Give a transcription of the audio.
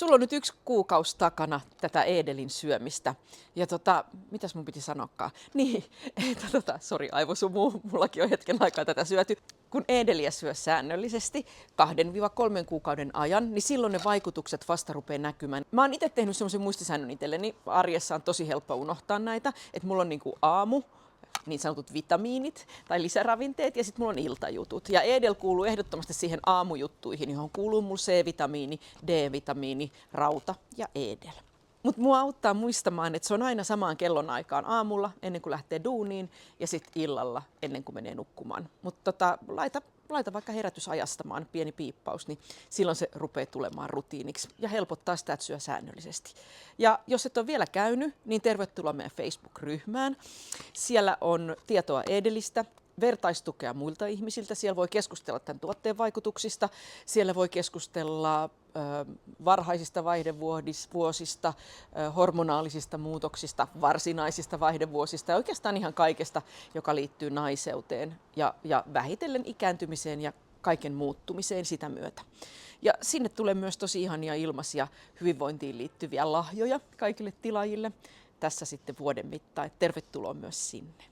Sulla on nyt 1 kuukausi takana tätä Edelin syömistä. Ja mitäs mun piti sanoakaan? Niin, että sori aivosumu, mullakin on hetken aikaa tätä syöty. Kun Edeliä syö säännöllisesti 2-3 kuukauden ajan, niin silloin ne vaikutukset vasta rupeaa näkymään. Mä oon itse tehnyt semmoisen muistisäännön itselleni. Arjessa on tosi helppo unohtaa näitä, että mulla on niinku aamu, niin sanotut vitamiinit tai lisäravinteet ja sitten mulla on iltajutut. Ja Edel kuuluu ehdottomasti siihen aamujuttuihin, johon kuuluu mulla C-vitamiini, D-vitamiini, rauta ja Edel. Mutta mua auttaa muistamaan, että se on aina samaan kellonaikaan aamulla ennen kuin lähtee duuniin ja sitten illalla ennen kuin menee nukkumaan. Mutta laita vaikka herätysajastamaan pieni piippaus, niin silloin se rupeaa tulemaan rutiiniksi ja helpottaa sitä, että syö säännöllisesti. Ja jos et ole vielä käynyt, niin tervetuloa meidän Facebook-ryhmään. Siellä on tietoa Edelistä, vertaistukea muilta ihmisiltä. Siellä voi keskustella tämän tuotteen vaikutuksista. Siellä voi keskustella varhaisista vaihdevuosista, hormonaalisista muutoksista, varsinaisista vaihdevuosista ja oikeastaan ihan kaikesta, joka liittyy naiseuteen ja vähitellen ikääntymiseen ja kaiken muuttumiseen sitä myötä. Ja sinne tulee myös tosi ihania ilmaisia hyvinvointiin liittyviä lahjoja kaikille tilaajille tässä sitten vuoden mittaan. Tervetuloa myös sinne.